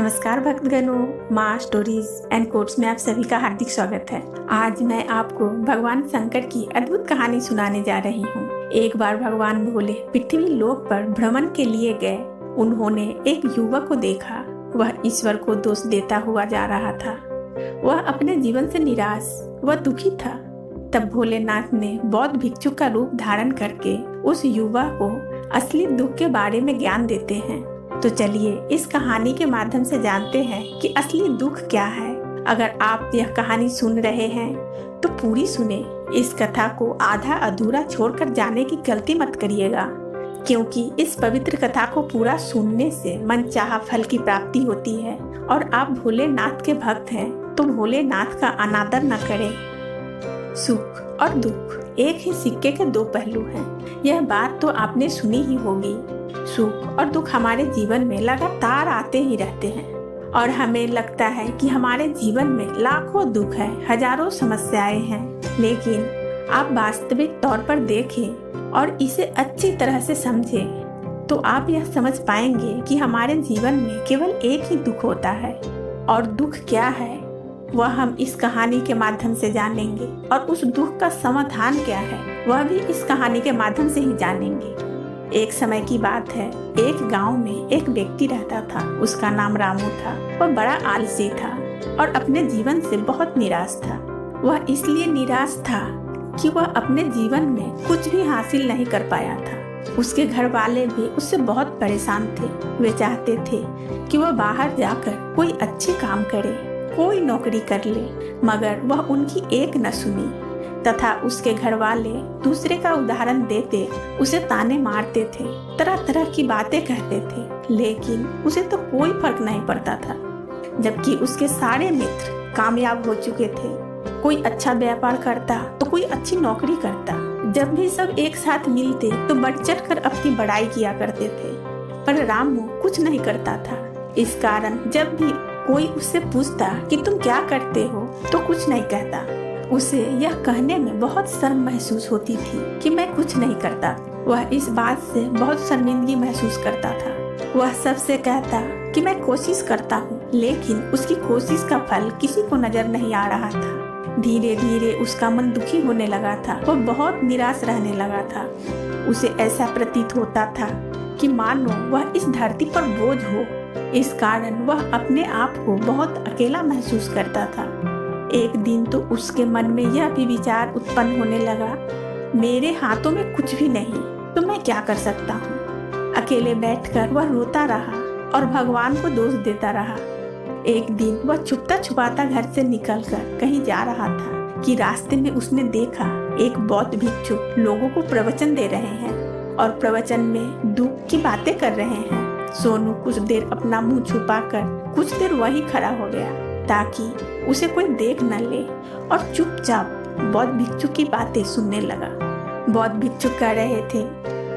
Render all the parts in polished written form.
नमस्कार भक्तगणों, माँ stories and quotes में आप सभी का हार्दिक स्वागत है। आज मैं आपको भगवान शंकर की अद्भुत कहानी सुनाने जा रही हूँ। एक बार भगवान भोले पृथ्वी लोक पर भ्रमण के लिए गए। उन्होंने एक युवक को देखा। वह ईश्वर को दोष देता हुआ जा रहा था। वह अपने जीवन से निराश व दुखी था। तब भोलेनाथ ने बौद्ध भिक्षु का रूप धारण करके उस युवक को असली दुख के बारे में ज्ञान देते हैं। तो चलिए इस कहानी के माध्यम से जानते हैं कि असली दुख क्या है। अगर आप यह कहानी सुन रहे हैं तो पूरी सुने। इस कथा को आधा अधूरा छोड़कर जाने की गलती मत करिएगा, क्योंकि इस पवित्र कथा को पूरा सुनने से मनचाहा फल की प्राप्ति होती है। और आप भोलेनाथ के भक्त हैं तो भोलेनाथ का अनादर न करें। सुख और दुख एक ही सिक्के के दो पहलू हैं। यह बात तो आपने सुनी ही होगी। सुख और दुख हमारे जीवन में लगातार आते ही रहते हैं और हमें लगता है कि हमारे जीवन में लाखों दुख है, हजारों समस्याएं हैं। लेकिन आप वास्तविक तौर पर देखें और इसे अच्छी तरह से समझें तो आप यह समझ पाएंगे कि हमारे जीवन में केवल एक ही दुख होता है। और दुख क्या है वह हम इस कहानी के माध्यम से जानेंगे, और उस दुख का समाधान क्या है वह भी इस कहानी के माध्यम से ही जानेंगे। एक समय की बात है, एक गांव में एक व्यक्ति रहता था। उसका नाम रामू था। वह बड़ा आलसी था और अपने जीवन से बहुत निराश था। वह इसलिए निराश था कि वह अपने जीवन में कुछ भी हासिल नहीं कर पाया था। उसके घर वाले भी उससे बहुत परेशान थे। वे चाहते थे कि वह बाहर जाकर कोई अच्छे काम करे, कोई नौकरी कर ले, मगर वह उनकी एक न सुनी तथा उसके घर वाले दूसरे का उदाहरण देते उसे ताने मारते थे, तरह तरह की बातें कहते थे। लेकिन उसे तो कोई फर्क नहीं पड़ता था, जबकि उसके सारे मित्र कामयाब हो चुके थे। कोई अच्छा व्यापार करता तो कोई अच्छी नौकरी करता। जब भी सब एक साथ मिलते तो बढ़ चढ़ कर अपनी बड़ाई किया करते थे, पर रामू कुछ नहीं करता था। इस कारण जब भी कोई उससे पूछता कि तुम क्या करते हो तो कुछ नहीं कहता। उसे यह कहने में बहुत शर्म महसूस होती थी कि मैं कुछ नहीं करता। वह इस बात से बहुत शर्मिंदगी महसूस करता था। वह सबसे कहता कि मैं कोशिश करता हूँ, लेकिन उसकी कोशिश का फल किसी को नजर नहीं आ रहा था। धीरे धीरे उसका मन दुखी होने लगा था। वह बहुत निराश रहने लगा था। उसे ऐसा प्रतीत होता था कि मानो वह इस धरती पर बोझ हो। इस कारण वह अपने आप को बहुत अकेला महसूस करता था। एक दिन तो उसके मन में यह भी विचार उत्पन्न होने लगा, मेरे हाथों में कुछ भी नहीं तो मैं क्या कर सकता हूँ। अकेले बैठकर वह रोता रहा और भगवान को दोष देता रहा। एक दिन वह छुपता छुपाता घर से निकलकर कहीं जा रहा था कि रास्ते में उसने देखा एक बौद्ध भिक्षु लोगों को प्रवचन दे रहे हैं और प्रवचन में दुख की बातें कर रहे हैं। सोनू कुछ देर अपना मुंह छुपाकर कुछ देर वहीं खड़ा हो गया ताकि उसे कोई देख न ले, और चुपचाप बौद्ध भिक्षु की बातें सुनने लगा। बौद्ध भिक्षु कह रहे थे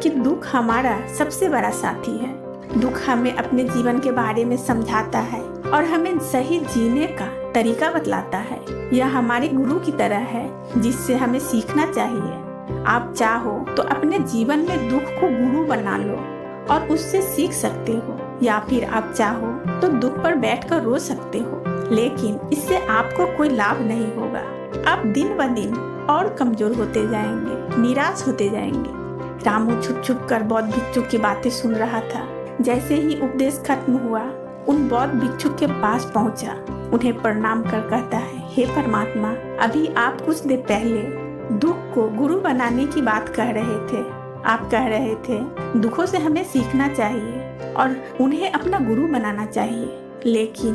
कि दुख हमारा सबसे बड़ा साथी है। दुख हमें अपने जीवन के बारे में समझाता है और हमें सही जीने का तरीका बतलाता है। यह हमारे गुरु की तरह है जिससे हमें सीखना चाहिए। आप चाहो तो अपने जीवन में दुख को गुरु बना लो और उससे सीख सकते हो, या फिर आप चाहो तो दुख पर बैठकर रो सकते हो, लेकिन इससे आपको कोई लाभ नहीं होगा। आप दिन ब दिन और कमजोर होते जाएंगे, निराश होते जाएंगे। रामू छुप छुप कर बौद्ध भिक्षु की बातें सुन रहा था। जैसे ही उपदेश खत्म हुआ, उन बौद्ध भिक्षु के पास पहुंचा। उन्हें प्रणाम कर कहता है, हे परमात्मा, अभी आप कुछ देर पहले दुख को गुरु बनाने की बात कह रहे थे। आप कह रहे थे दुखों से हमें सीखना चाहिए और उन्हें अपना गुरु बनाना चाहिए, लेकिन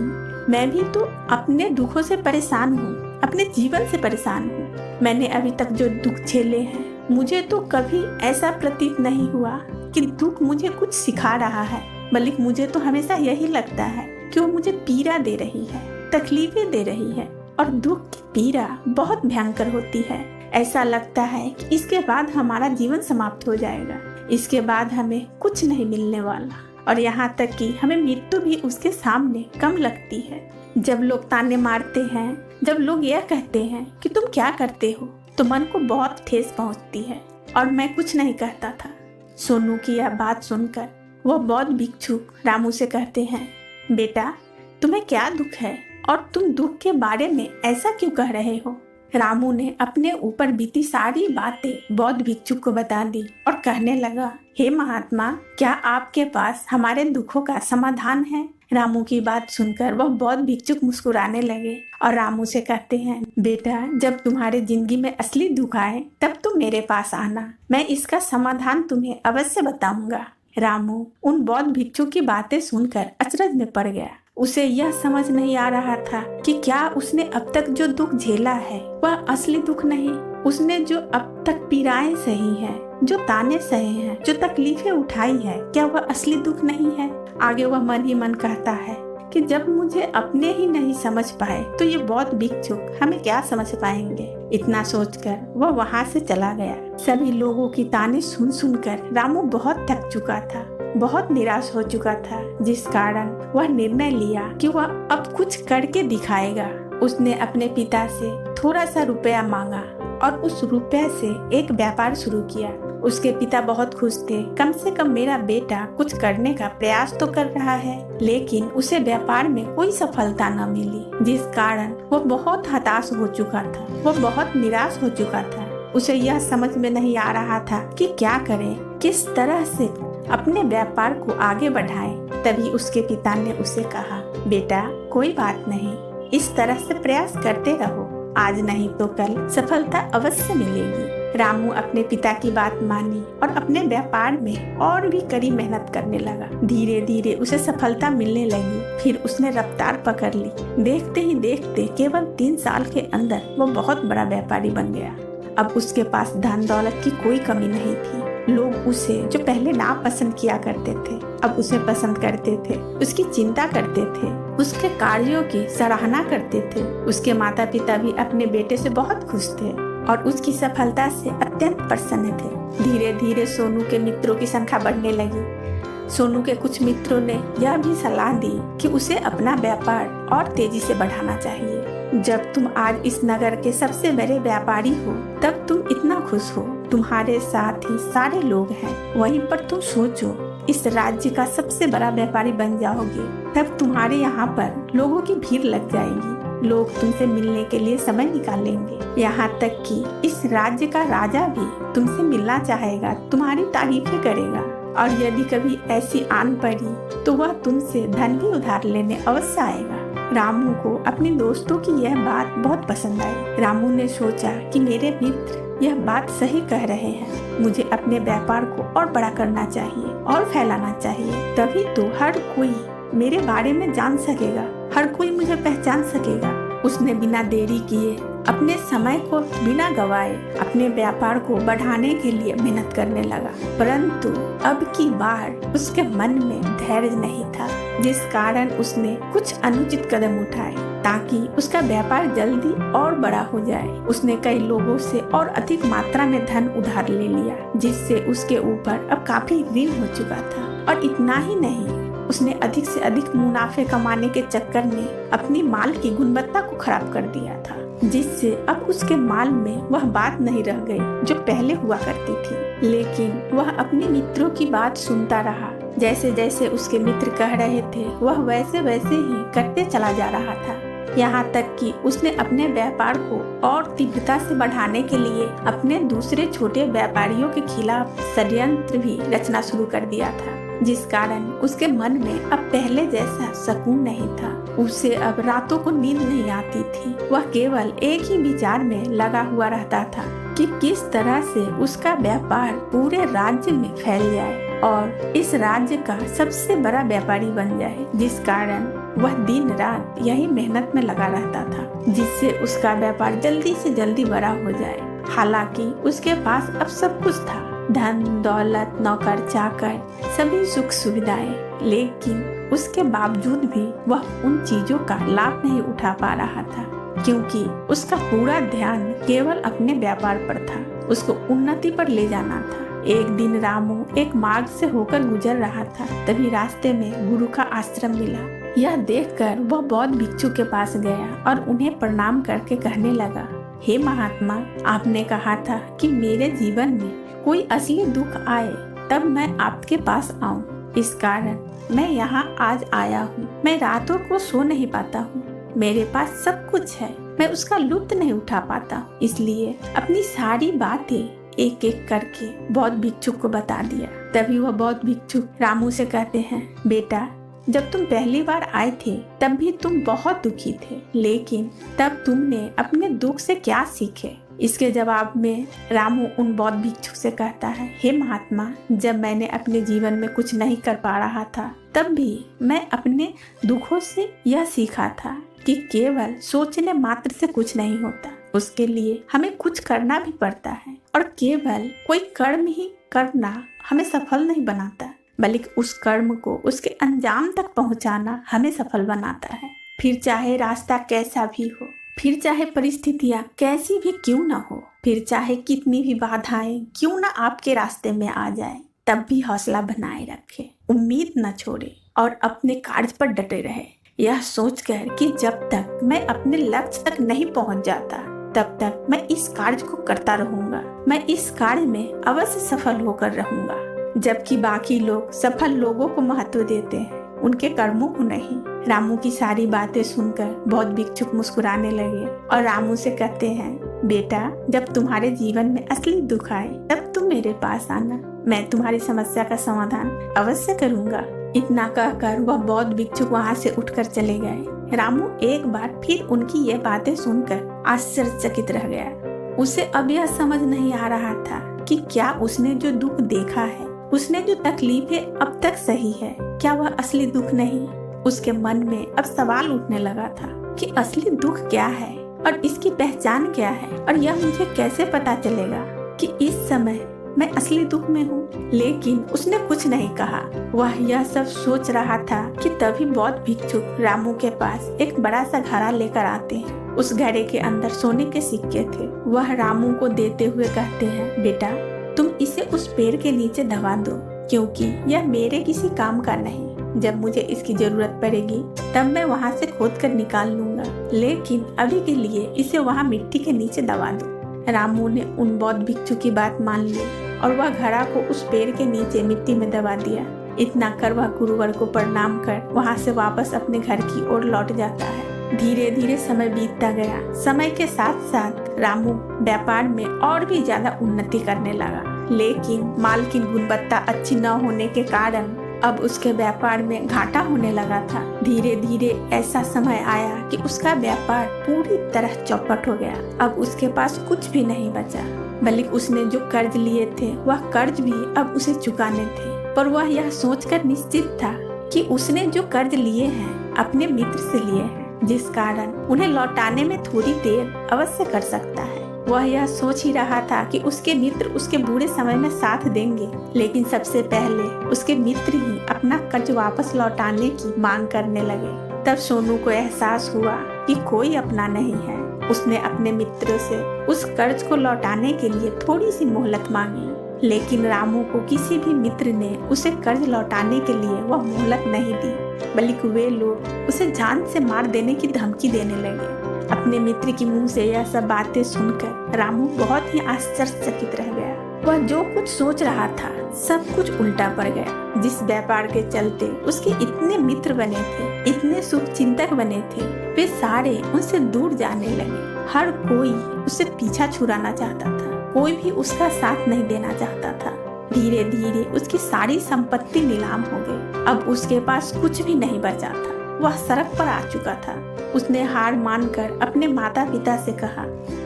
मैं भी तो अपने दुखों से परेशान हूँ, अपने जीवन से परेशान हूँ। मैंने अभी तक जो दुख झेले हैं, मुझे तो कभी ऐसा प्रतीत नहीं हुआ कि दुख मुझे कुछ सिखा रहा है, बल्कि मुझे तो हमेशा यही लगता है कि वो मुझे पीड़ा दे रही है, तकलीफें दे रही है। और दुख की पीड़ा बहुत भयंकर होती है। ऐसा लगता है कि इसके बाद हमारा जीवन समाप्त हो जाएगा, इसके बाद हमें कुछ नहीं मिलने वाला, और यहाँ तक कि हमें मृत्यु भी उसके सामने कम लगती है। जब लोग ताने मारते हैं, जब लोग यह कहते हैं कि तुम क्या करते हो, तो मन को बहुत ठेस पहुँचती है। और मैं कुछ नहीं कहता था। सोनू की यह बात सुनकर वह बौद्ध भिक्षु रामू से कहते हैं, बेटा तुम्हें क्या दुख है और तुम दुख के बारे में ऐसा क्यों कह रहे हो? रामू ने अपने ऊपर बीती सारी बातें बौद्ध भिक्षुक को बता दी और कहने लगा, हे महात्मा, क्या आपके पास हमारे दुखों का समाधान है? रामू की बात सुनकर वह बौद्ध भिक्षुक मुस्कुराने लगे और रामू से कहते हैं, बेटा, जब तुम्हारे जिंदगी में असली दुख आए तब तुम मेरे पास आना, मैं इसका समाधान तुम्हें अवश्य बताऊंगा। रामू उन बौद्ध भिक्षुक की बातें सुनकर अचरज में पड़ गया। उसे यह समझ नहीं आ रहा था कि क्या उसने अब तक जो दुख झेला है वह असली दुख नहीं। उसने जो अब तक पीड़ाएं सही है, जो ताने सहे हैं, जो तकलीफें उठाई है, क्या वह असली दुख नहीं है? आगे वह मन ही मन कहता है कि जब मुझे अपने ही नहीं समझ पाए तो ये बौद्ध भिक्षुक हमें क्या समझ पाएंगे। इतना सोचकर वह वहाँ से चला गया। सभी लोगों की ताने सुन सुनकर रामू बहुत थक चुका था, बहुत निराश हो चुका था, जिस कारण वह निर्णय लिया कि वह अब कुछ करके दिखाएगा। उसने अपने पिता से थोड़ा सा रुपया मांगा और उस रुपये से एक व्यापार शुरू किया। उसके पिता बहुत खुश थे, कम से कम मेरा बेटा कुछ करने का प्रयास तो कर रहा है। लेकिन उसे व्यापार में कोई सफलता न मिली, जिस कारण वह बहुत हताश हो चुका था, वह बहुत निराश हो चुका था। उसे यह समझ में नहीं आ रहा था कि क्या करे, किस तरह से अपने व्यापार को आगे बढ़ाए। तभी उसके पिता ने उसे कहा, बेटा, कोई बात नहीं, इस तरह से प्रयास करते रहो, आज नहीं तो कल सफलता अवश्य मिलेगी। रामू अपने पिता की बात मानी और अपने व्यापार में और भी कड़ी मेहनत करने लगा। धीरे धीरे उसे सफलता मिलने लगी। फिर उसने रफ्तार पकड़ ली। देखते ही देखते केवल 3 साल के अंदर वो बहुत बड़ा व्यापारी बन गया। अब उसके पास धन दौलत की कोई कमी नहीं थी। लोग उसे जो पहले नापसंद किया करते थे, अब उसे पसंद करते थे, उसकी चिंता करते थे, उसके कार्यों की सराहना करते थे। उसके माता पिता भी अपने बेटे से बहुत खुश थे और उसकी सफलता से अत्यंत प्रसन्न थे। धीरे धीरे सोनू के मित्रों की संख्या बढ़ने लगी। सोनू के कुछ मित्रों ने यह भी सलाह दी कि उसे अपना व्यापार और तेजी से बढ़ाना चाहिए। जब तुम आज इस नगर के सबसे बड़े व्यापारी हो, तब तुम इतना खुश हो, तुम्हारे साथ ही सारे लोग हैं। वहीं पर तुम सोचो, इस राज्य का सबसे बड़ा व्यापारी बन जाओगे, तब तुम्हारे यहाँ पर लोगों की भीड़ लग जाएगी। लोग तुमसे मिलने के लिए समय निकालेंगे। यहाँ तक कि इस राज्य का राजा भी तुमसे मिलना चाहेगा, तुम्हारी तारीफें करेगा। और यदि कभी ऐसी आन पड़ी तो वह तुमसे धन भी उधार लेने अवश्य आएगा। रामू को अपने दोस्तों की यह बात बहुत पसंद आई। रामू ने सोचा कि मेरे मित्र यह बात सही कह रहे हैं, मुझे अपने व्यापार को और बड़ा करना चाहिए और फैलाना चाहिए, तभी तो हर कोई मेरे बारे में जान सकेगा, हर कोई मुझे पहचान सकेगा। उसने बिना देरी किए, अपने समय को बिना गवाए अपने व्यापार को बढ़ाने के लिए मेहनत करने लगा। परंतु अब की बार उसके मन में धैर्य नहीं था, जिस कारण उसने कुछ अनुचित कदम उठाए ताकि उसका व्यापार जल्दी और बड़ा हो जाए। उसने कई लोगों से और अधिक मात्रा में धन उधार ले लिया, जिससे उसके ऊपर अब काफी ऋण हो चुका था। और इतना ही नहीं, उसने अधिक से अधिक मुनाफे कमाने के चक्कर में अपनी माल की गुणवत्ता को खराब कर दिया था, जिससे अब उसके माल में वह बात नहीं रह गई जो पहले हुआ करती थी। लेकिन वह अपने मित्रों की बात सुनता रहा। जैसे जैसे उसके मित्र कह रहे थे, वह वैसे वैसे ही करते चला जा रहा था। यहाँ तक कि उसने अपने व्यापार को और तीव्रता से बढ़ाने के लिए अपने दूसरे छोटे व्यापारियों के खिलाफ षड्यंत्र भी रचना शुरू कर दिया था, जिस कारण उसके मन में अब पहले जैसा सुकून नहीं था। उसे अब रातों को नींद नहीं आती थी। वह केवल एक ही विचार में लगा हुआ रहता था कि किस तरह से उसका व्यापार पूरे राज्य में फैल जाए और इस राज्य का सबसे बड़ा व्यापारी बन जाए, जिस कारण वह दिन रात यही मेहनत में लगा रहता था, जिससे उसका व्यापार जल्दी से जल्दी बड़ा हो जाए। हालांकि उसके पास अब सब कुछ था, धन दौलत, नौकर चाकर, सभी सुख सुविधाएं, लेकिन उसके बावजूद भी वह उन चीजों का लाभ नहीं उठा पा रहा था, क्योंकि उसका पूरा ध्यान केवल अपने व्यापार पर था। उसको उन्नति पर ले जाना था। एक दिन रामू एक मार्ग से होकर गुजर रहा था, तभी रास्ते में गुरु का आश्रम मिला। यह देखकर वह बौद्ध भिक्षु के पास गया और उन्हें प्रणाम करके कहने लगा, हे महात्मा, आपने कहा था कि मेरे जीवन में कोई असली दुख आए तब मैं आपके पास आऊं। इस कारण मैं यहाँ आज आया हूँ। मैं रातों को सो नहीं पाता हूँ। मेरे पास सब कुछ है, मैं उसका लुत्फ नहीं उठा पाता, इसलिए अपनी सारी बातें एक एक करके बौद्ध भिक्षुक को बता दिया। तभी वह बौद्ध भिक्षुक रामू से कहते हैं, बेटा, जब तुम पहली बार आए थे तब भी तुम बहुत दुखी थे, लेकिन तब तुमने अपने दुख से क्या सीखे? इसके जवाब में रामू उन बौद्ध भिक्षुक से कहता है, हे महात्मा, जब मैंने अपने जीवन में कुछ नहीं कर पा रहा था तब भी मैं अपने दुखों से यह सीखा था कि केवल सोचने मात्र से कुछ नहीं होता, उसके लिए हमें कुछ करना भी पड़ता है, और केवल कोई कर्म ही करना हमें सफल नहीं बनाता, बल्कि उस कर्म को उसके अंजाम तक पहुंचाना हमें सफल बनाता है। फिर चाहे रास्ता कैसा भी हो, फिर चाहे परिस्थितियां कैसी भी क्यों ना हो, फिर चाहे कितनी भी बाधाएं क्यों ना आपके रास्ते में आ जाए, तब भी हौसला बनाए रखे, उम्मीद न छोड़े और अपने कार्य पर डटे रहे, यह सोचकर कि जब तक मैं अपने लक्ष्य तक नहीं पहुंच जाता तब तक मैं इस कार्य को करता रहूंगा, मैं इस कार्य में अवश्य सफल होकर रहूंगा। जबकि बाकी लोग सफल लोगों को महत्व देते हैं, उनके कर्मों को नहीं। रामू की सारी बातें सुनकर बौद्ध भिक्षुक मुस्कुराने लगे और रामू से कहते हैं, बेटा, जब तुम्हारे जीवन में असली दुख आए तब तुम मेरे पास आना, मैं तुम्हारी समस्या का समाधान अवश्य करूंगा। इतना कहकर वह बौद्ध भिक्षुक वहाँ से उठकर चले गए। रामू एक बार फिर उनकी ये बातें सुनकर आश्चर्यचकित रह गया। उसे अब यह समझ नहीं आ रहा था कि क्या उसने जो दुख देखा है, उसने जो तकलीफें अब तक सही है, क्या वह असली दुख नहीं? उसके मन में अब सवाल उठने लगा था कि असली दुख क्या है और इसकी पहचान क्या है, और यह मुझे कैसे पता चलेगा कि इस समय मैं असली दुख में हूँ। लेकिन उसने कुछ नहीं कहा। वह यह सब सोच रहा था कि तभी बौद्ध भिक्षुक रामू के पास एक बड़ा सा घड़ा लेकर आते हैं। उस घड़े के अंदर सोने के सिक्के थे। वह रामू को देते हुए कहते हैं, बेटा, तुम इसे उस पेड़ के नीचे दबा दो, क्योंकि यह मेरे किसी काम का नहीं। जब मुझे इसकी जरूरत पड़ेगी तब मैं वहाँ से खोद कर निकाल लूंगा, लेकिन अभी के लिए इसे वहाँ मिट्टी के नीचे दबा दो। रामू ने उन बौद्ध भिक्षु की बात मान ली और वह घड़ा को उस पेड़ के नीचे मिट्टी में दबा दिया। इतना कर वह गुरुवर को प्रणाम कर वहाँ से वापस अपने घर की ओर लौट जाता है। धीरे धीरे समय बीतता गया। समय के साथ साथ रामू व्यापार में और भी ज्यादा उन्नति करने लगा, लेकिन माल की गुणवत्ता अच्छी न होने के कारण अब उसके व्यापार में घाटा होने लगा था। धीरे धीरे ऐसा समय आया कि उसका व्यापार पूरी तरह चौपट हो गया। अब उसके पास कुछ भी नहीं बचा, बल्कि उसने जो कर्ज लिए थे वह कर्ज भी अब उसे चुकाने थे। पर वह यह सोचकर निश्चित था कि उसने जो कर्ज लिए हैं अपने मित्र से लिए हैं, जिस कारण उन्हें लौटाने में थोड़ी देर अवश्य कर सकता है। वह यह सोच ही रहा था कि उसके मित्र उसके बुरे समय में साथ देंगे, लेकिन सबसे पहले उसके मित्र ही अपना कर्ज वापस लौटाने की मांग करने लगे। तब सोनू को एहसास हुआ कि कोई अपना नहीं है। उसने अपने मित्रों से उस कर्ज को लौटाने के लिए थोड़ी सी मोहलत मांगी, लेकिन रामू को किसी भी मित्र ने उसे कर्ज लौटाने के लिए वह मोहलत नहीं दी, बल्कि वे लोग उसे जान से मार देने की धमकी देने लगे। अपने मित्र की मुंह से यह सब बातें सुनकर रामू बहुत ही आश्चर्यचकित रह गया। वह जो कुछ सोच रहा था सब कुछ उल्टा पड़ गया। जिस व्यापार के चलते उसके इतने मित्र बने थे, इतने शुभ चिंतक बने थे, वे सारे उनसे दूर जाने लगे। हर कोई उससे पीछा छुड़ाना चाहता था, कोई भी उसका साथ नहीं देना चाहता था। धीरे धीरे उसकी सारी संपत्ति नीलाम हो गई। अब उसके पास कुछ भी नहीं बचा था। वह सड़क पर आ चुका था। उसने हार मानकर अपने माता पिता से कहा,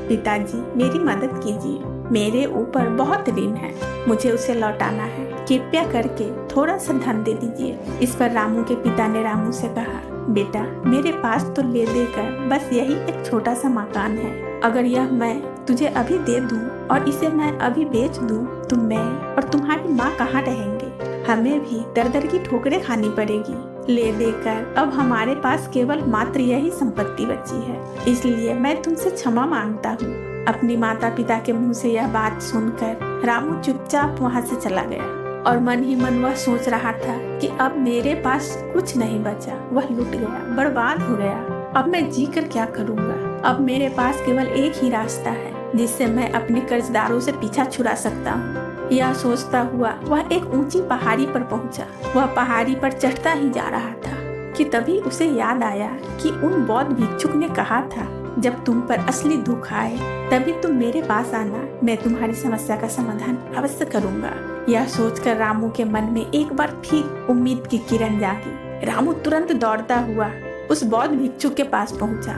पिताजी, मेरी मदद कीजिए, मेरे ऊपर बहुत ऋण है, मुझे उसे लौटाना है, कृपया करके थोड़ा सा धन दे दीजिए। इस पर रामू के पिता ने रामू से कहा, बेटा, मेरे पास तो ले देकर बस यही एक छोटा सा मकान है। अगर यह मैं तुझे अभी दे दूं और इसे मैं अभी बेच दूं तो मैं और तुम्हारी माँ कहाँ रहेंगे? हमें भी दर दर की ठोकरें खानी पड़ेगी। ले देकर अब हमारे पास केवल मात्र यही संपत्ति बची है, इसलिए मैं तुमसे क्षमा मांगता हूँ। अपनी माता पिता के मुंह से यह बात सुनकर रामू चुपचाप वहाँ से चला गया और मन ही मन वह सोच रहा था कि अब मेरे पास कुछ नहीं बचा, वह लुट गया, बर्बाद हो गया। अब मैं जी कर क्या करूँगा? अब मेरे पास केवल एक ही रास्ता है जिससे मैं अपने कर्जदारों से पीछा छुड़ा सकता हूँ। यह सोचता हुआ वह एक ऊंची पहाड़ी पर पहुंचा। वह पहाड़ी पर चढ़ता ही जा रहा था कि तभी उसे याद आया कि उन बौद्ध भिक्षुक ने कहा था, जब तुम पर असली दुख आए तभी तुम मेरे पास आना, मैं तुम्हारी समस्या का समाधान अवश्य करूंगा। यह सोचकर रामू के मन में एक बार फिर उम्मीद की किरण जागी। रामू तुरंत दौड़ता हुआ उस बौद्ध भिक्षुक के पास पहुंचा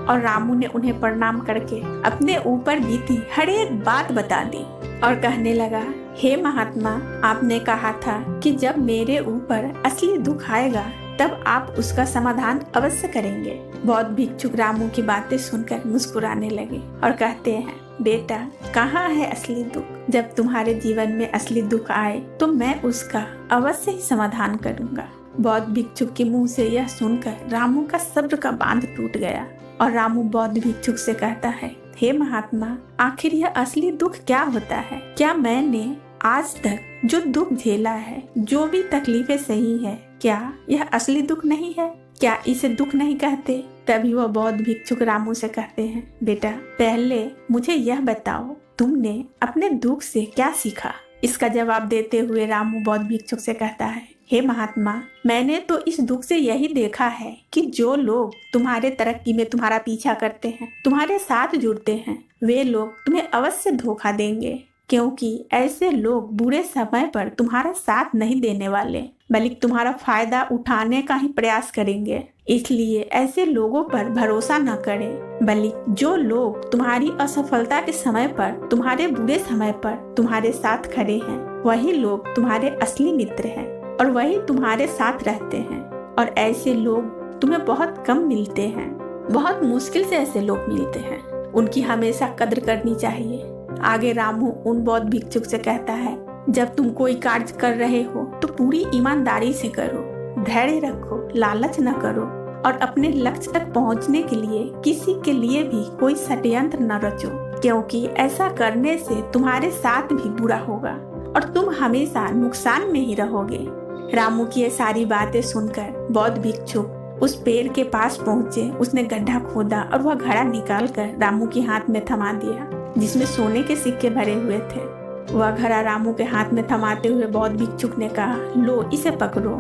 और रामू ने उन्हें प्रणाम करके अपने ऊपर बीती हर एक बात बता दी और कहने लगा, हे महात्मा, आपने कहा था कि जब मेरे ऊपर असली दुख आएगा तब आप उसका समाधान अवश्य करेंगे। बौद्ध भिक्षुक रामू की बातें सुनकर मुस्कुराने लगे और कहते हैं, बेटा, कहाँ है असली दुख? जब तुम्हारे जीवन में असली दुख आए तो मैं उसका अवश्य ही समाधान करूंगा। बौद्ध भिक्षुक के मुंह से यह सुनकर रामू का सब्र का बांध टूट गया और रामू बौद्ध भिक्षुक से कहता है, हे महात्मा, आखिर यह असली दुख क्या होता है? क्या मैंने आज तक जो दुख झेला है, जो भी तकलीफें सही है, क्या यह असली दुख नहीं है? क्या इसे दुख नहीं कहते? तभी वह बौद्ध भिक्षुक रामू से कहते हैं, बेटा, पहले मुझे यह बताओ, तुमने अपने दुख से क्या सीखा? इसका जवाब देते हुए रामू बौद्ध भिक्षुक से कहता है, हे महात्मा, मैंने तो इस दुख से यही देखा है कि जो लोग तुम्हारे तरक्की में तुम्हारा पीछा करते हैं, तुम्हारे साथ जुड़ते हैं, वे लोग तुम्हें अवश्य धोखा देंगे, क्योंकि ऐसे लोग बुरे समय पर तुम्हारा साथ नहीं देने वाले, बल्कि तुम्हारा फायदा उठाने का ही प्रयास करेंगे। इसलिए ऐसे लोगों पर भरोसा न करें, बल्कि जो लोग तुम्हारी असफलता के समय पर, तुम्हारे बुरे समय पर तुम्हारे साथ खड़े हैं, वही लोग तुम्हारे असली मित्र हैं और वही तुम्हारे साथ रहते हैं। और ऐसे लोग तुम्हें बहुत कम मिलते हैं, बहुत मुश्किल से ऐसे लोग मिलते हैं। उनकी हमेशा कद्र करनी चाहिए। आगे रामू उन बौद्ध भिक्षुक से कहता है, जब तुम कोई कार्य कर रहे हो तो पूरी ईमानदारी से करो, धैर्य रखो, लालच न करो और अपने लक्ष्य तक पहुंचने के लिए किसी के लिए भी कोई षड्यंत्र न रचो, क्योंकि ऐसा करने से तुम्हारे साथ भी बुरा होगा और तुम हमेशा नुकसान में ही रहोगे। रामू की ये सारी बातें सुनकर बौद्ध भिक्षुक उस पेड़ के पास पहुंचे। उसने गड्ढा खोदा और वह घड़ा निकाल कर रामू के हाथ में थमा दिया, जिसमें सोने के सिक्के भरे हुए थे। वह घड़ा रामू के हाथ में थमाते हुए बौद्ध भिक्षुक ने कहा, लो, इसे पकड़ो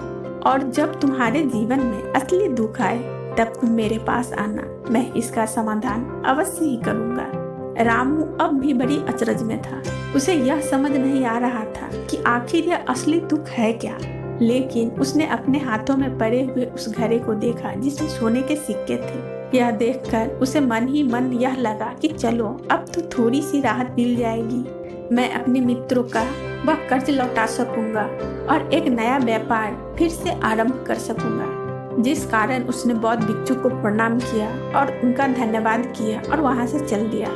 और जब तुम्हारे जीवन में असली दुख आए तब तुम मेरे पास आना, मैं इसका समाधान अवश्य ही करूंगा। रामू अब भी बड़ी अचरज में था। उसे यह समझ नहीं आ रहा था कि आखिर यह असली दुख है क्या, लेकिन उसने अपने हाथों में पड़े हुए उस घड़े को देखा जिसमें सोने के सिक्के थे। यह देखकर उसे मन ही मन यह लगा कि चलो, अब तो थोड़ी सी राहत मिल जाएगी, मैं अपने मित्रों का वह कर्ज लौटा सकूंगा और एक नया व्यापार फिर से आरंभ कर सकूंगा। जिस कारण उसने बौद्ध भिक्षुक को प्रणाम किया और उनका धन्यवाद किया और वहां से चल दिया।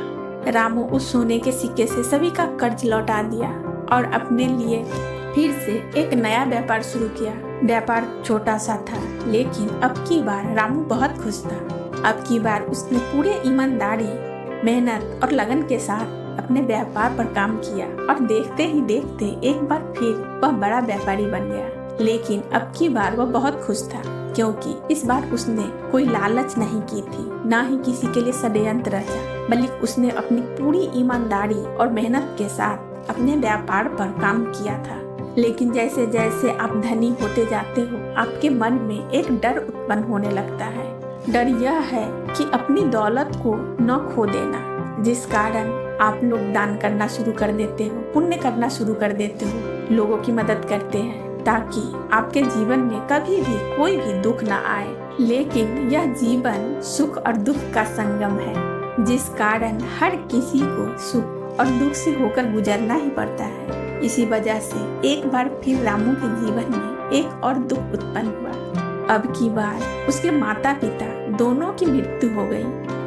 रामू उस सोने के सिक्के से सभी का कर्ज लौटा दिया और अपने लिए फिर से एक नया व्यापार शुरू किया। व्यापार छोटा सा था, लेकिन अब की बार रामू बहुत खुश था। अब की बार उसने पूरे ईमानदारी, मेहनत और लगन के साथ अपने व्यापार पर काम किया और देखते ही देखते एक बार फिर वह बड़ा व्यापारी बन गया। लेकिन अब की बार वह बहुत खुश था, क्योंकि इस बार उसने कोई लालच नहीं की थी, ना ही किसी के लिए षड्यंत्र रचा, बल्कि उसने अपनी पूरी ईमानदारी और मेहनत के साथ अपने व्यापार पर काम किया था। लेकिन जैसे जैसे आप धनी होते जाते हो, आपके मन में एक डर उत्पन्न होने लगता है। डर यह है कि अपनी दौलत को न खो देना, जिस कारण आप लोग दान करना शुरू कर देते हो, पुण्य करना शुरू कर देते हो, लोगों की मदद करते हैं ताकि आपके जीवन में कभी भी कोई भी दुख ना आए। लेकिन यह जीवन सुख और दुख का संगम है, जिस कारण हर किसी को सुख और दुख से होकर गुजरना ही पड़ता है। इसी वजह से एक बार फिर रामू के जीवन में एक और दुख उत्पन्न हुआ। अब की बार उसके माता पिता दोनों की मृत्यु हो गई।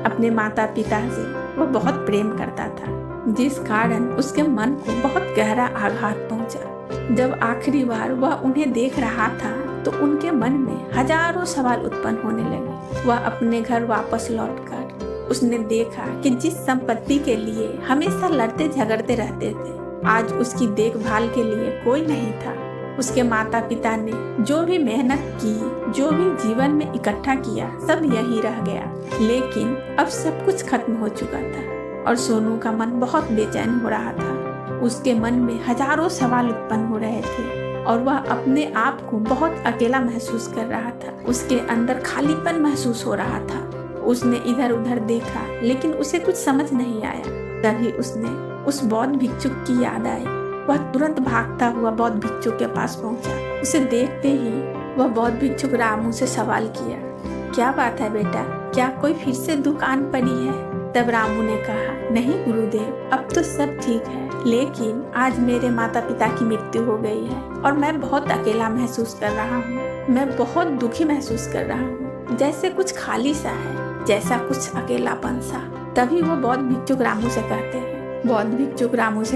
अपने माता पिता से वह बहुत प्रेम करता था, जिस कारण उसके मन को बहुत गहरा आघात पहुंचा। जब आखिरी बार वह उन्हें देख रहा था तो उनके मन में हजारों सवाल उत्पन्न होने लगे। वह अपने घर वापस लौटकर उसने देखा कि जिस संपत्ति के लिए हमेशा लड़ते झगड़ते रहते थे, आज उसकी देखभाल के लिए कोई नहीं था। उसके माता पिता ने जो भी मेहनत की, जो भी जीवन में इकट्ठा किया, सब यही रह गया। लेकिन अब सब कुछ खत्म हो चुका था और सोनू का मन बहुत बेचैन हो रहा था। उसके मन में हजारों सवाल उत्पन्न हो रहे थे और वह अपने आप को बहुत अकेला महसूस कर रहा था। उसके अंदर खालीपन महसूस हो रहा था। उसने इधर उधर देखा लेकिन उसे कुछ समझ नहीं आया। तभी उसने उस बौद्ध भिक्षुक की याद आई। वह तुरंत भागता हुआ बौद्ध भिक्षुक के पास पहुंचा। उसे देखते ही वह बौद्ध भिक्षुक रामू से सवाल किया, क्या बात है बेटा, क्या कोई फिर से दुकान पड़ी है? तब रामू ने कहा, नहीं गुरुदेव, अब तो सब ठीक है, लेकिन आज मेरे माता पिता की मृत्यु हो गई है और मैं बहुत अकेला महसूस कर रहा हूँ। मैं बहुत दुखी महसूस कर रहा हूँ, जैसे कुछ खाली सा है, जैसा कुछ अकेलापन सा। तभी वो बौद्ध भिक्षुक रामू से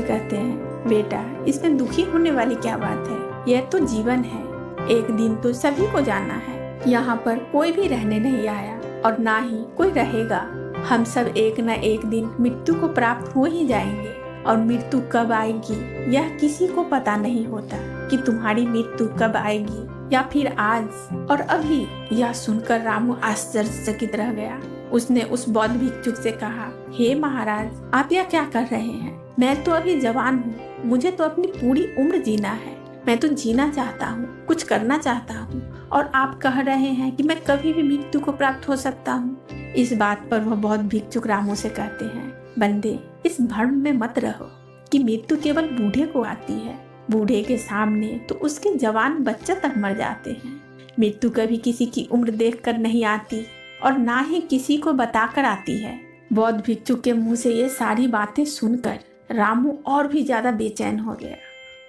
कहते हैं, बेटा, इसमें दुखी होने वाली क्या बात है? यह तो जीवन है, एक दिन तो सभी को जाना है। यहाँ पर कोई भी रहने नहीं आया और ना ही कोई रहेगा। हम सब एक न एक दिन मृत्यु को प्राप्त हो ही जाएंगे और मृत्यु कब आएगी यह किसी को पता नहीं होता कि तुम्हारी मृत्यु कब आएगी या फिर आज और अभी। यह सुनकर रामू आश्चर्यचकित रह गया। उसने उस बौद्ध भिक्षुक से कहा, हे महाराज, आप यह क्या कर रहे हैं? मैं तो अभी जवान हूँ, मुझे तो अपनी पूरी उम्र जीना है। मैं तो जीना चाहता हूँ, कुछ करना चाहता हूँ, और आप कह रहे हैं कि मैं कभी भी मृत्यु को प्राप्त हो सकता हूँ। इस बात पर वह बौद्ध भिक्षुक रामू से कहते हैं, बंदे, इस भ्रम में मत रहो कि मृत्यु केवल बूढ़े को आती है। बूढ़े के सामने तो उसके जवान बच्चे तक मर जाते हैं। मृत्यु कभी किसी की उम्र देखकर नहीं आती और ना ही किसी को बताकर आती है। बौद्ध भिक्षुक के मुंह से ये सारी बातें सुनकर रामू और भी ज्यादा बेचैन हो गया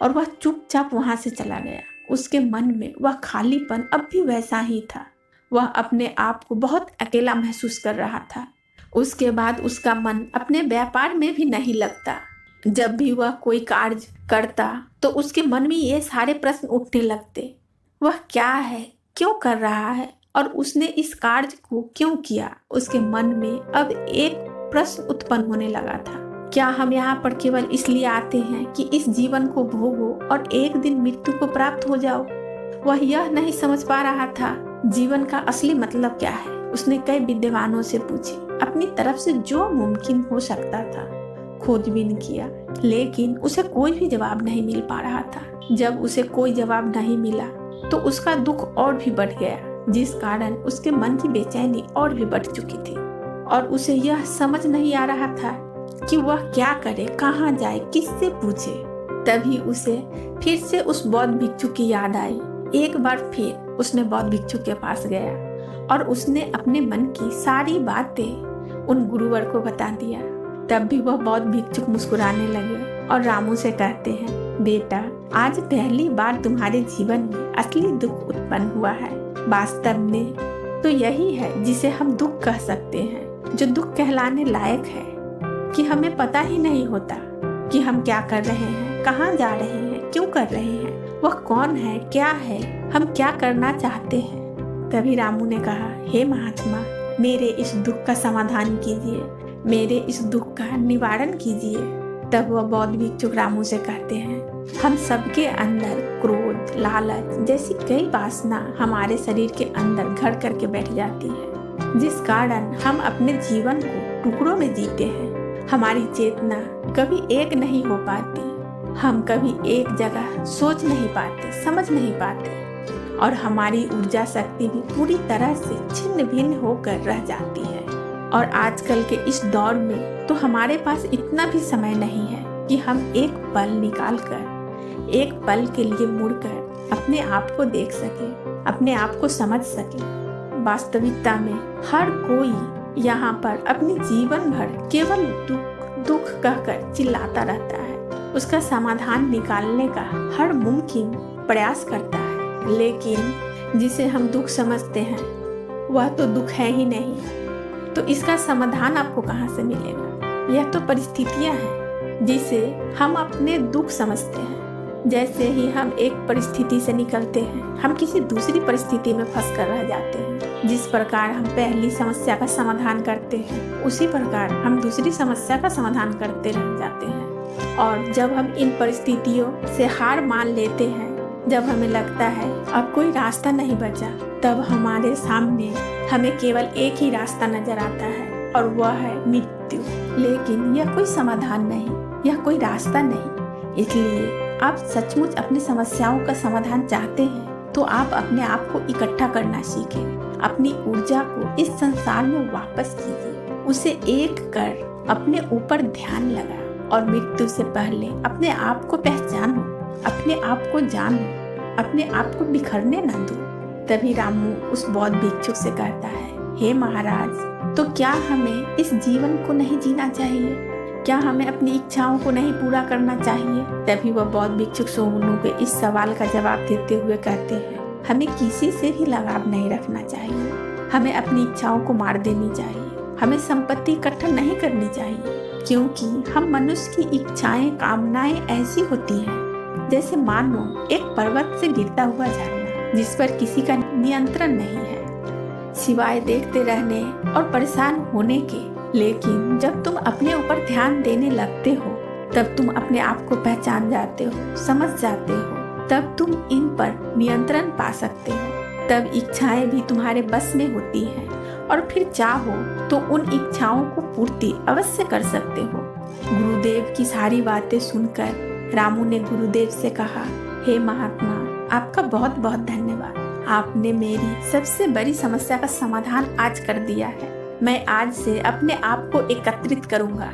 और वह चुपचाप वहां से चला गया। उसके मन में वह खालीपन अब भी वैसा ही था। वह अपने आप को बहुत अकेला महसूस कर रहा था। उसके बाद उसका मन अपने व्यापार में भी नहीं लगता। जब भी वह कोई कार्य करता तो उसके मन में ये सारे प्रश्न उठने लगते, वह क्या है, क्यों कर रहा है और उसने इस कार्य को क्यों किया। उसके मन में अब एक प्रश्न उत्पन्न होने लगा था, क्या हम यहाँ पर केवल इसलिए आते हैं कि इस जीवन को भोगो और एक दिन मृत्यु को प्राप्त हो जाओ? वह यह नहीं समझ पा रहा था जीवन का असली मतलब क्या है। उसने कई विद्वानों से पूछी, अपनी तरफ से जो मुमकिन हो सकता था खोजबीन किया, लेकिन उसे कोई भी जवाब नहीं मिल पा रहा था। जब उसे कोई जवाब नहीं मिला तो उसका दुख और भी बढ़ गया, जिस कारण उसके मन की बेचैनी और भी बढ़ चुकी थी और उसे यह समझ नहीं आ रहा था कि वह क्या करे, कहाँ जाए, किससे पूछे। तभी उसे फिर से उस बौद्ध भिक्षु की याद आई। एक बार फिर उसने बौद्ध भिक्षु के पास गया और उसने अपने मन की सारी बातें उन गुरुवर को बता दिया। तब भी वह बौद्ध भिक्षुक मुस्कुराने लगे और रामू से कहते हैं, बेटा, आज पहली बार तुम्हारे जीवन में असली दुख उत्पन्न हुआ है। वास्तव में तो यही है जिसे हम दुख कह सकते हैं, जो दुख कहलाने लायक है कि हमें पता ही नहीं होता कि हम क्या कर रहे हैं, कहाँ जा रहे हैं, क्यों कर रहे हैं, वह कौन है, क्या है, हम क्या करना चाहते हैं। तभी रामू ने कहा, हे महात्मा, मेरे इस दुख का समाधान कीजिए, मेरे इस दुख का निवारण कीजिए। तब वह बौद्ध भिक्षुक रामू से कहते हैं, हम सबके अंदर क्रोध, लालच जैसी कई वासना हमारे शरीर के अंदर घर करके बैठ जाती है, जिस कारण हम अपने जीवन को टुकड़ों में जीते हैं। हमारी चेतना कभी एक नहीं हो पाती, हम कभी एक जगह सोच नहीं पाते, समझ नहीं पाते और हमारी ऊर्जा शक्ति भी पूरी तरह से छिन्न भिन्न होकर रह जाती है। और आजकल के इस दौर में तो हमारे पास इतना भी समय नहीं है कि हम एक पल निकाल कर, एक पल के लिए मुड़कर अपने आप को देख सके, अपने आप को समझ सके। वास्तविकता में हर कोई यहाँ पर अपने जीवन भर केवल दुख कहकर चिल्लाता रहता है, उसका समाधान निकालने का हर मुमकिन प्रयास करता है, लेकिन जिसे हम दुख समझते हैं वह तो दुख है ही नहीं, तो इसका समाधान आपको कहाँ से मिलेगा। यह तो परिस्थितियाँ हैं जिसे हम अपने दुख समझते हैं। जैसे ही हम एक परिस्थिति से निकलते हैं, हम किसी दूसरी परिस्थिति में फंस कर रह जाते हैं। जिस प्रकार हम पहली समस्या का समाधान करते हैं, उसी प्रकार हम दूसरी समस्या का समाधान करते रह जाते हैं। और जब हम इन परिस्थितियों से हार मान लेते हैं, जब हमें लगता है अब कोई रास्ता नहीं बचा, तब हमारे सामने हमें केवल एक ही रास्ता नजर आता है और वह है मृत्यु। लेकिन यह कोई समाधान नहीं, यह कोई रास्ता नहीं, इसलिए आप सचमुच अपनी समस्याओं का समाधान चाहते हैं तो आप अपने आप को इकट्ठा करना सीखें। अपनी ऊर्जा को इस संसार में वापस कीजिए, उसे एक कर अपने ऊपर ध्यान लगा और मृत्यु से पहले अपने आप को पहचानो, अपने आप को जानो, अपने आप को बिखरने न दो। तभी रामू उस बौद्ध भिक्षुक से कहता है, हे महाराज, तो क्या हमें इस जीवन को नहीं जीना चाहिए? क्या हमें अपनी इच्छाओं को नहीं पूरा करना चाहिए? तभी वह बौद्ध भिक्षुक सोमनु के इस सवाल का जवाब देते हुए कहते हैं, हमें किसी से भी लगाव नहीं रखना चाहिए, हमें अपनी इच्छाओं को मार देनी चाहिए, हमें संपत्ति इकट्ठा नहीं करनी चाहिए, क्योंकि हम मनुष्य की इच्छाएं कामनाएं ऐसी होती हैं जैसे मानो एक पर्वत से गिरता हुआ झरना जिस पर किसी का नियंत्रण नहीं है सिवाय देखते रहने और परेशान होने के। लेकिन जब तुम अपने ऊपर ध्यान देने लगते हो तब तुम अपने आप को पहचान जाते हो, समझ जाते हो, तब तुम इन पर नियंत्रण पा सकते हो। तब इच्छाएं भी तुम्हारे बस में होती हैं और फिर चाहो तो उन इच्छाओं को पूर्ति अवश्य कर सकते हो। गुरुदेव की सारी बातें सुनकर रामू ने गुरुदेव से कहा, हे महात्मा, आपका बहुत बहुत धन्यवाद। आपने मेरी सबसे बड़ी समस्या का समाधान आज कर दिया है। मैं आज से अपने आप को एकत्रित करूंगा।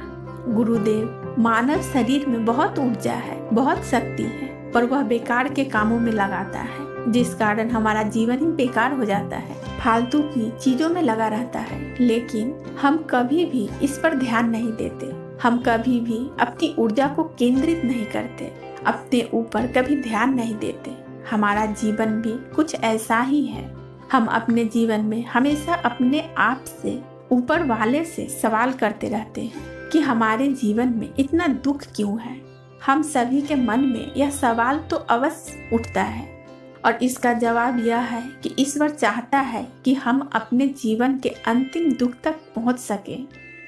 गुरुदेव, मानव शरीर में बहुत ऊर्जा है, बहुत शक्ति है, पर वह बेकार के कामों में लगाता है, जिस कारण हमारा जीवन ही बेकार हो जाता है, फालतू की चीजों में लगा रहता है। लेकिन हम कभी भी इस पर ध्यान नहीं देते, हम कभी भी अपनी ऊर्जा को केंद्रित नहीं करते, अपने ऊपर कभी ध्यान नहीं देते। हमारा जीवन भी कुछ ऐसा ही है। हम अपने जीवन में हमेशा अपने आप से, ऊपर वाले से सवाल करते रहते हैं कि हमारे जीवन में इतना दुख क्यों है। हम सभी के मन में यह सवाल तो अवश्य उठता है और इसका जवाब यह है कि ईश्वर चाहता है कि हम अपने जीवन के अंतिम दुख तक पहुंच सके,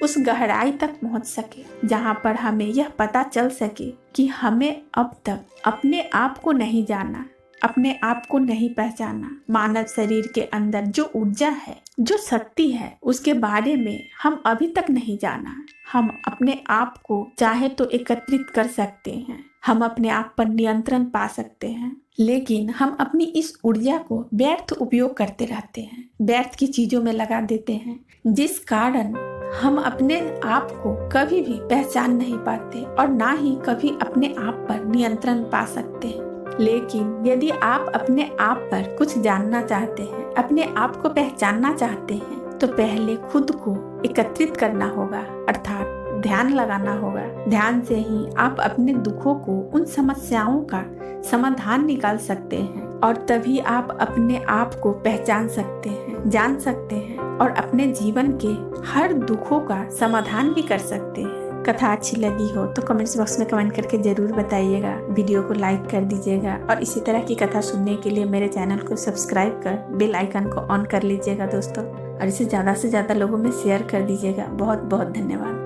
उस गहराई तक पहुंच सके जहां पर हमें यह पता चल सके कि हमें अब तक अपने आप को नहीं जाना, अपने आप को नहीं पहचाना। मानव शरीर के अंदर जो ऊर्जा है, जो शक्ति है, उसके बारे में हम अभी तक नहीं जाना। हम अपने आप को चाहे तो एकत्रित कर सकते हैं, हम अपने आप पर नियंत्रण पा सकते हैं, लेकिन हम अपनी इस ऊर्जा को व्यर्थ उपयोग करते रहते हैं, व्यर्थ की चीजों में लगा देते हैं, जिस कारण हम अपने आप को कभी भी पहचान नहीं पाते और ना ही कभी अपने आप पर नियंत्रण पा सकते हैं। लेकिन यदि आप अपने आप पर कुछ जानना चाहते हैं, अपने आप को पहचानना चाहते हैं, तो पहले खुद को एकत्रित करना होगा, अर्थात ध्यान लगाना होगा। ध्यान से ही आप अपने दुखों को, उन समस्याओं का समाधान निकाल सकते हैं और तभी आप अपने आप को पहचान सकते हैं, जान सकते हैं और अपने जीवन के हर दुखों का समाधान भी कर सकते हैं। कथा अच्छी लगी हो तो कमेंट्स बॉक्स में कमेंट करके ज़रूर बताइएगा, वीडियो को लाइक कर दीजिएगा और इसी तरह की कथा सुनने के लिए मेरे चैनल को सब्सक्राइब कर बेल आइकन को ऑन कर लीजिएगा दोस्तों, और इसे ज़्यादा से ज़्यादा लोगों में शेयर कर दीजिएगा। बहुत बहुत धन्यवाद।